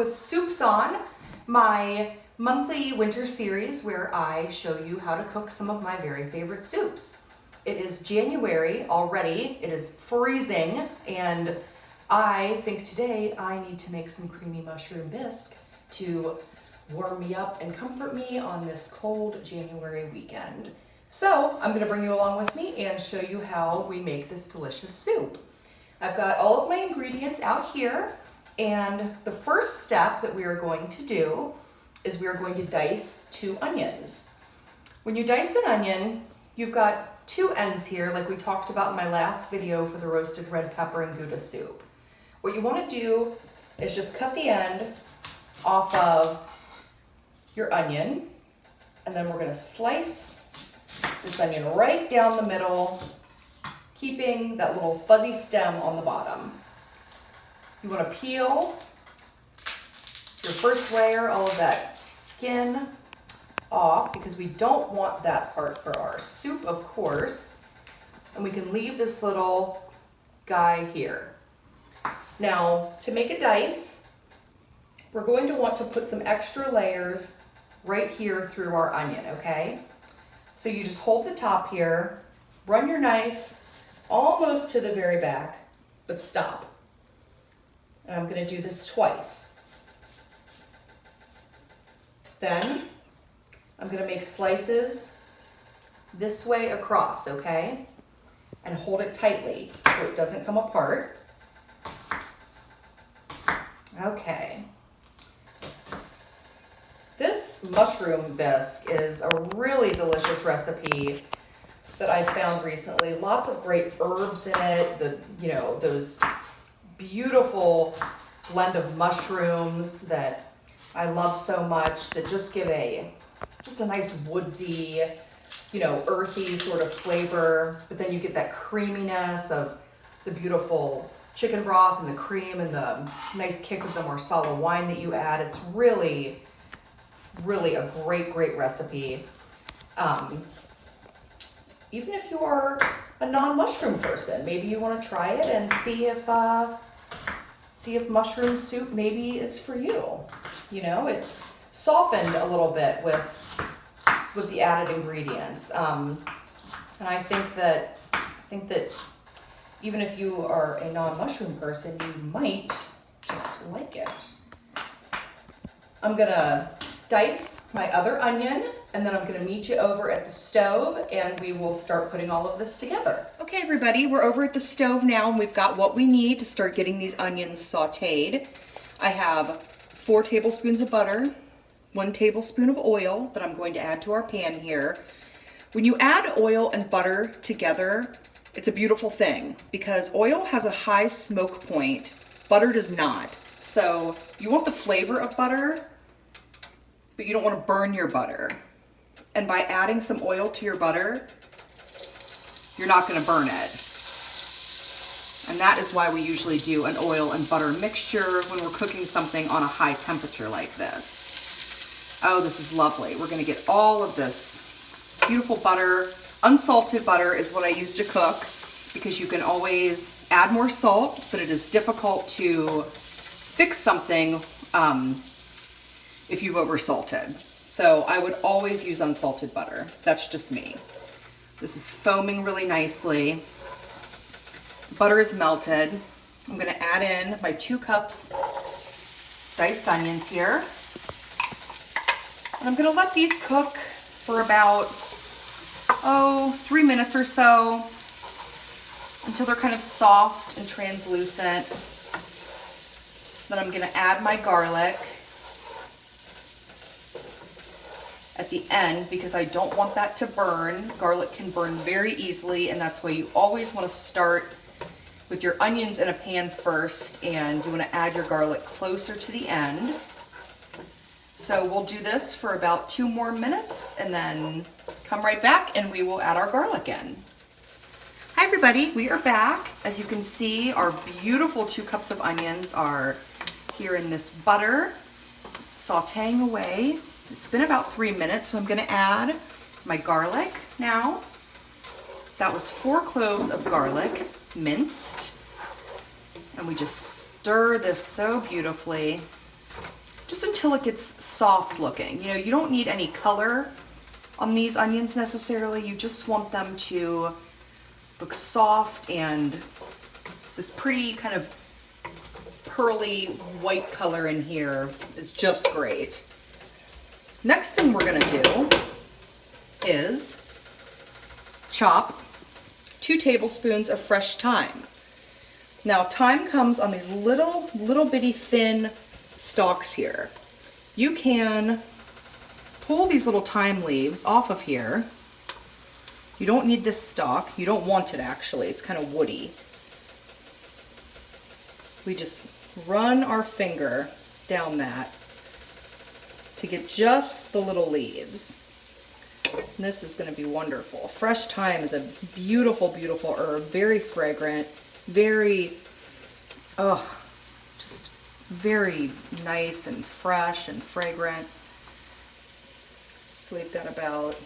with Soups On, my monthly winter series where I show you how to cook some of my very favorite soups. It is January already, it is freezing, and I think today I need to make some creamy mushroom bisque to warm me up and comfort me on this cold January weekend. So I'm gonna bring you along with me and show you how we make this delicious soup. I've got all of my ingredients out here, and the first step that we are going to do is we are going to dice 2 onions. When you dice an onion, you've got 2 ends here, like we talked about in my last video for the roasted red pepper and Gouda soup. What you want to do is just cut the end off of your onion, and then we're going to slice this onion right down the middle, keeping that little fuzzy stem on the bottom. You want to peel your first layer, all of that skin off, because we don't want that part for our soup, of course. And we can leave this little guy here. Now, to make a dice, we're going to want to put some extra layers right here through our onion, okay? So you just hold the top here, run your knife almost to the very back, but stop. And I'm going to do this twice. Then I'm going to make slices this way across, okay? And hold it tightly so it doesn't come apart. Okay. This mushroom bisque is a really delicious recipe that I found recently. Lots of great herbs in it. Those beautiful blend of mushrooms that I love so much that just give just a nice woodsy, earthy sort of flavor. But then you get that creaminess of the beautiful chicken broth and the cream and the nice kick of the marsala wine that you add. It's really, really a great, great recipe. Even if you are a non-mushroom person, maybe you want to try it and see if mushroom soup maybe is for you. It's softened a little bit with the added ingredients, and I think that even if you are a non-mushroom person, you might just like it. I'm gonna dice my other onion, and then I'm gonna meet you over at the stove, and we will start putting all of this together. Okay, everybody, we're over at the stove now, and we've got what we need to start getting these onions sauteed. I have 4 tablespoons of butter, 1 tablespoon of oil that I'm going to add to our pan here. When you add oil and butter together, it's a beautiful thing because oil has a high smoke point, butter does not. So you want the flavor of butter, but you don't want to burn your butter. And by adding some oil to your butter, you're not going to burn it. And that is why we usually do an oil and butter mixture when we're cooking something on a high temperature like this. Oh, this is lovely. We're going to get all of this beautiful butter. Unsalted butter is what I use to cook because you can always add more salt, but it is difficult to fix something if you've oversalted. So I would always use unsalted butter. That's just me. This is foaming really nicely. Butter is melted. I'm gonna add in my 2 cups diced onions here. And I'm gonna let these cook for about, 3 minutes or so until they're kind of soft and translucent. Then I'm gonna add my garlic at the end because I don't want that to burn. Garlic can burn very easily, and that's why you always want to start with your onions in a pan first, and you want to add your garlic closer to the end. So we'll do this for about 2 more minutes and then come right back and we will add our garlic in. Hi everybody, we are back. As you can see, our beautiful 2 cups of onions are here in this butter, sauteing away. It's been about 3 minutes, so I'm gonna add my garlic now. That was 4 cloves of garlic, minced. And we just stir this so beautifully. just until it gets soft looking. You know, you don't need any color on these onions necessarily. You just want them to look soft, and this pretty kind of pearly white color in here is just great. Next thing we're gonna do is chop 2 tablespoons of fresh thyme. Now, thyme comes on these little bitty thin stalks here. You can pull these little thyme leaves off of here. You don't need this stalk. You don't want it, actually. It's kind of woody. We just run our finger down that to get just the little leaves. And this is going to be wonderful. Fresh thyme is a beautiful, beautiful herb. Very fragrant. Very, just very nice and fresh and fragrant. So we've got about,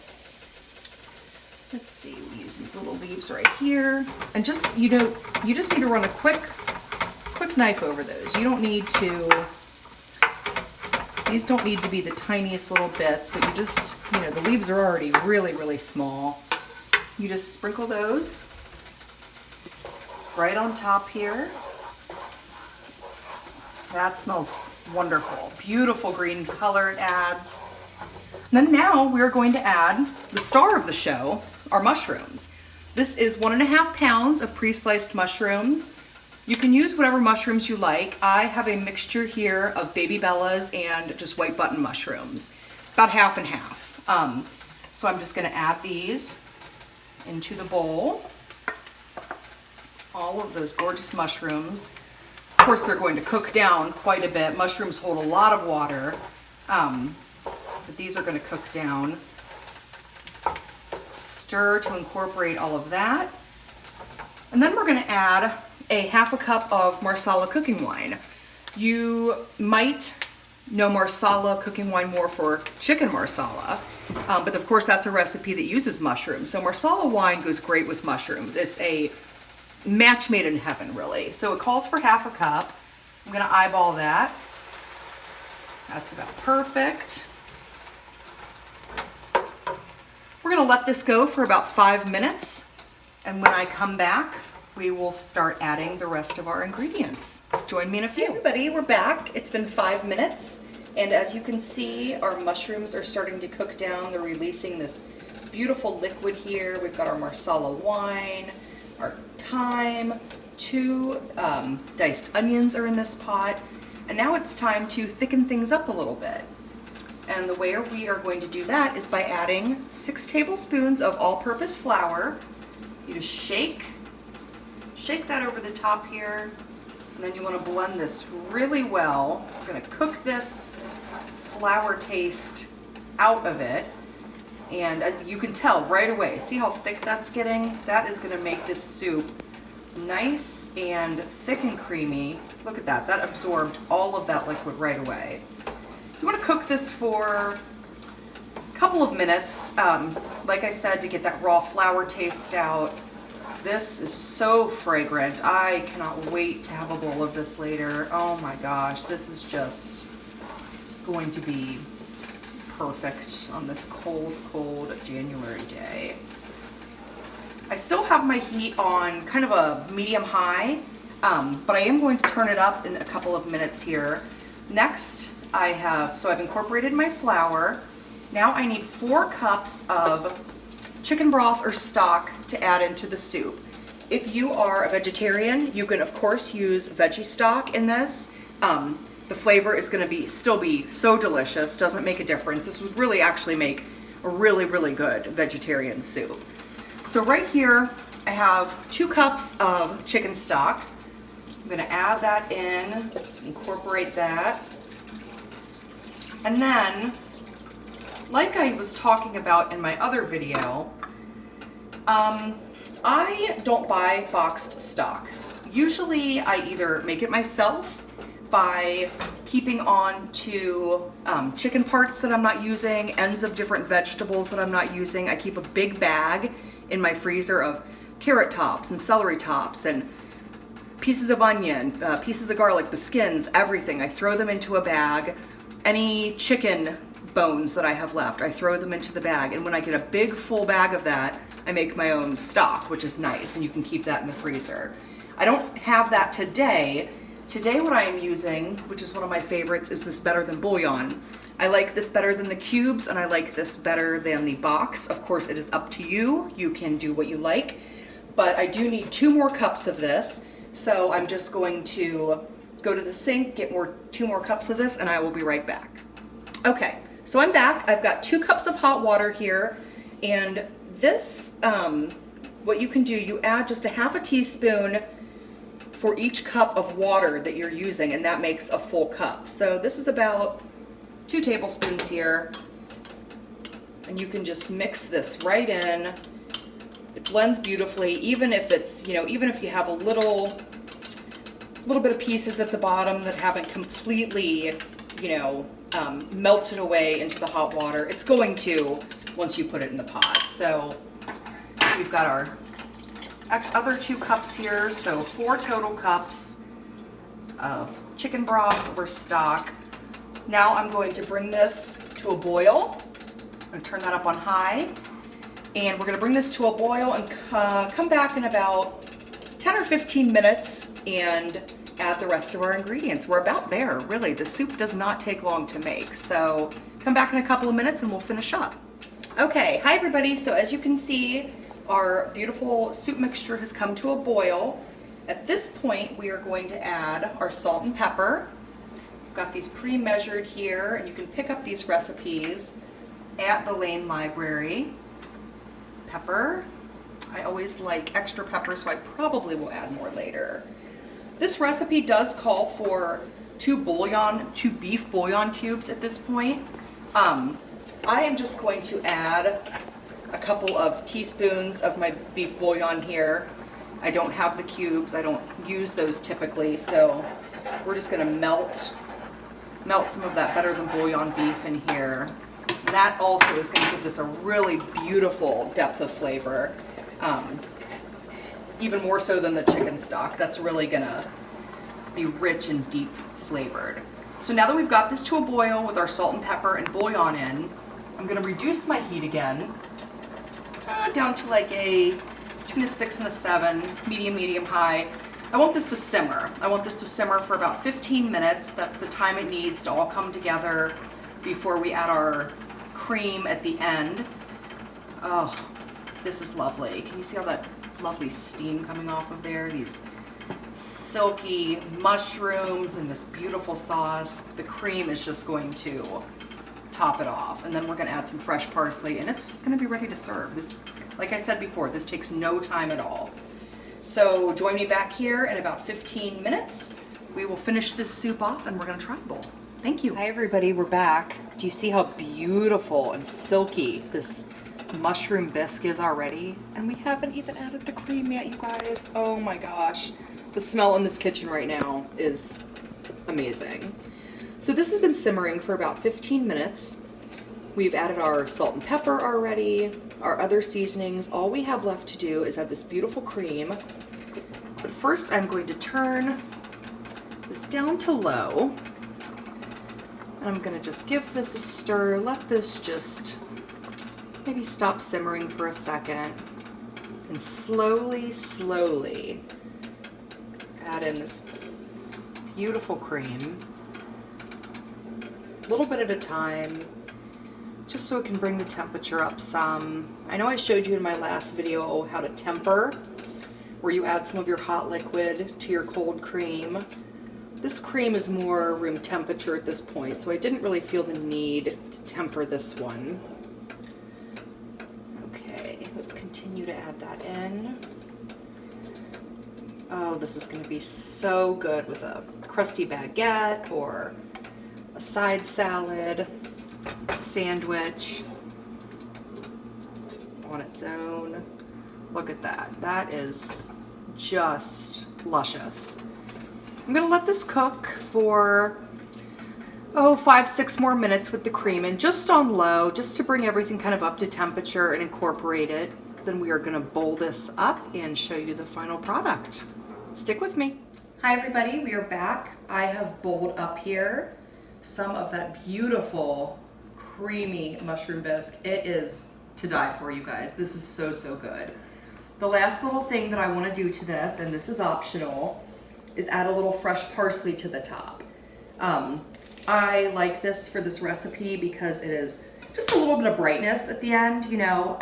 let's see, we use these little leaves right here. And just, you know, you just need to run a quick knife over those. You don't need to, these don't need to be the tiniest little bits, but you just, you know, the leaves are already really, really small. You just sprinkle those right on top here. That smells wonderful. Beautiful green color it adds. And then now we're going to add the star of the show, our mushrooms. This is 1.5 pounds of pre-sliced mushrooms. You can use whatever mushrooms you like. I have a mixture here of baby bellas and just white button mushrooms, about half and half. So I'm just gonna add these into the bowl. All of those gorgeous mushrooms. Of course, they're going to cook down quite a bit. Mushrooms hold a lot of water, but these are going to cook down. Stir to incorporate all of that. And then we're going to add a 1/2 cup of Marsala cooking wine. You might know Marsala cooking wine more for chicken Marsala, but of course that's a recipe that uses mushrooms. So Marsala wine goes great with mushrooms. It's a match made in heaven, really. So it calls for 1/2 cup. I'm gonna eyeball that. That's about perfect. We're gonna let this go for about 5 minutes. And when I come back, we will start adding the rest of our ingredients. Join me in a few. Hey everybody, we're back. It's been 5 minutes. And as you can see, our mushrooms are starting to cook down. They're releasing this beautiful liquid here. We've got our Marsala wine, our thyme, 2 diced onions are in this pot, and now it's time to thicken things up a little bit. And the way we are going to do that is by adding 6 tablespoons of all-purpose flour. You just shake that over the top here, and then you want to blend this really well. We're going to cook this flour taste out of it. And as you can tell right away, see how thick that's getting? That is gonna make this soup nice and thick and creamy. Look at that, that absorbed all of that liquid right away. You wanna cook this for a couple of minutes, like I said, to get that raw flour taste out. This is so fragrant. I cannot wait to have a bowl of this later. Oh my gosh, this is just going to be perfect on this cold, cold January day. I still have my heat on kind of a medium high, but I am going to turn it up in a couple of minutes here. Next, I've incorporated my flour. Now I need 4 cups of chicken broth or stock to add into the soup. If you are a vegetarian, you can of course use veggie stock in this. The flavor is going to still be so delicious, doesn't make a difference. This would really actually make a really, really good vegetarian soup. So right here, I have 2 cups of chicken stock. I'm going to add that in, incorporate that. And then, like I was talking about in my other video, I don't buy boxed stock. Usually I either make it myself by keeping on to chicken parts that I'm not using, ends of different vegetables that I'm not using. I keep a big bag in my freezer of carrot tops and celery tops and pieces of onion, pieces of garlic, the skins, everything. I throw them into a bag any chicken bones that I have left, I throw them into the bag. And when I get a big full bag of that, I make my own stock, which is nice, and you can keep that in the freezer. I don't have that today. Today what I am using, which is one of my favorites, is this Better Than Bouillon. I like this better than the cubes, and I like this better than the box. Of course, it is up to you. You can do what you like, but I do need 2 more cups of this. So I'm just going to go to the sink, get 2 more cups of this, and I will be right back. Okay, so I'm back. I've got 2 cups of hot water here, and this, what you can do, you add just a half a teaspoon for each cup of water that you're using, and that makes a full cup. So this is about 2 tablespoons here, and you can just mix this right in. It blends beautifully, even if it's, even if you have a little bit of pieces at the bottom that haven't completely, melted away into the hot water. It's going to once you put it in the pot. So we've got our other 2 cups here, so 4 total cups of chicken broth or stock. Now I'm going to bring this to a boil. I'm going to turn that up on high, and we're going to bring this to a boil and come back in about 10 or 15 minutes and add the rest of our ingredients. We're about there, really. The soup does not take long to make, so come back in a couple of minutes and we'll finish up. Okay, hi everybody. So as you can see, our beautiful soup mixture has come to a boil. At this point, we are going to add our salt and pepper. I've got these pre-measured here, and you can pick up these recipes at the Lane Library. Pepper. I always like extra pepper, so I probably will add more later. This recipe does call for 2 beef bouillon cubes at this point. I am just going to add a couple of teaspoons of my beef bouillon here. I don't have the cubes. I don't use those typically, so we're just going to melt some of that Better Than Bouillon beef in here. And that also is going to give this a really beautiful depth of flavor, even more so than the chicken stock. That's really going to be rich and deep flavored. So now that we've got this to a boil with our salt and pepper and bouillon in, I'm going to reduce my heat again down to like between a 6 and a 7, medium high. I want this to simmer. I want this to simmer for about 15 minutes. That's the time it needs to all come together before we add our cream at the end. Oh, this is lovely. Can you see all that lovely steam coming off of there? These silky mushrooms and this beautiful sauce. The cream is just going to top it off, and then we're going to add some fresh parsley, and it's going to be ready to serve. This, like I said before, this takes no time at all. So join me back here in about 15 minutes. We will finish this soup off, and we're going to try a bowl. Thank you. Hi everybody, we're back. Do you see how beautiful and silky this mushroom bisque is already? And we haven't even added the cream yet, you guys. Oh my gosh. The smell in this kitchen right now is amazing. So this has been simmering for about 15 minutes. We've added our salt and pepper already, our other seasonings. All we have left to do is add this beautiful cream. But first I'm going to turn this down to low. I'm going to just give this a stir, let this just maybe stop simmering for a second, and slowly add in this beautiful cream, a little bit at a time, just so it can bring the temperature up some. I know I showed you in my last video how to temper, where you add some of your hot liquid to your cold cream. This cream is more room temperature at this point, so I didn't really feel the need to temper this one. Okay, let's continue to add that in. Oh, this is going to be so good with a crusty baguette or a side salad, a sandwich on its own. Look at that. That is just luscious. I'm going to let this cook for 5-6 more minutes with the cream, and just on low, just to bring everything kind of up to temperature and incorporate it. Then we are going to bowl this up and show you the final product. Stick with me. Hi everybody, we are back. I have bowled up here some of that beautiful creamy mushroom bisque. It is to die for, you guys. This is so, so good. The last little thing that I want to do to this, and this is optional, is add a little fresh parsley to the top. I like this for this recipe because it is just a little bit of brightness at the end, you know.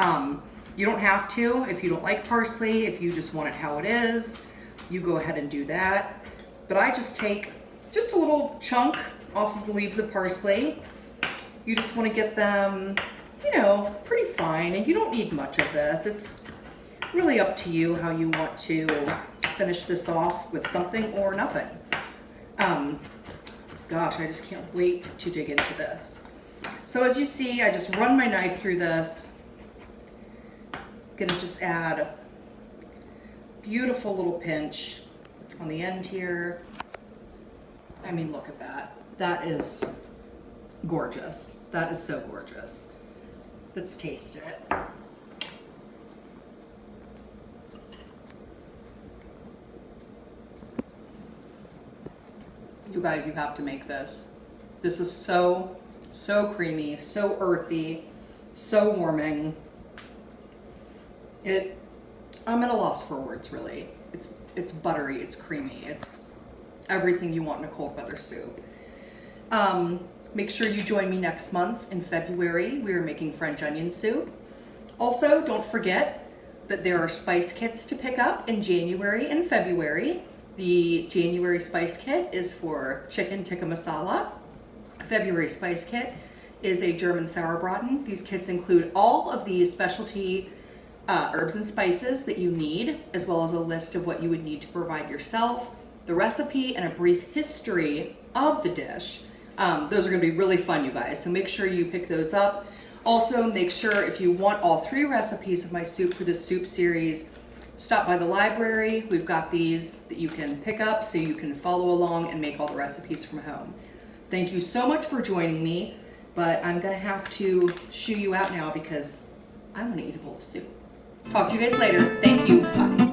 You don't have to if you don't like parsley. If you just want it how it is, you go ahead and do that. But I just take just a little chunk off of the leaves of parsley. You just want to get them, you know, pretty fine, and you don't need much of this. It's really up to you how you want to finish this off with something or nothing. Gosh, I just can't wait to dig into this. So as you see, I just run my knife through this. Gonna just add a beautiful little pinch on the end here. I mean, look at that. That is gorgeous. That is so gorgeous. Let's taste it. You guys, you have to make this. This is so, so creamy, so earthy, so warming. I'm at a loss for words, really. It's buttery, it's creamy, it's everything you want in a cold weather soup. Make sure you join me next month in February. We are making French onion soup. Also, don't forget that there are spice kits to pick up in January and February. The January spice kit is for chicken tikka masala. February spice kit is a German sauerbraten. These kits include all of the specialty herbs and spices that you need, as well as a list of what you would need to provide yourself, the recipe, and a brief history of the dish. Those are going to be really fun, you guys, so make sure you pick those up. Also, make sure if you want all 3 recipes of my soup for this soup series, stop by the library. We've got these that you can pick up so you can follow along and make all the recipes from home. Thank you so much for joining me, but I'm gonna have to shoo you out now because I want to eat a bowl of soup. Talk to you guys later. Thank you. Bye.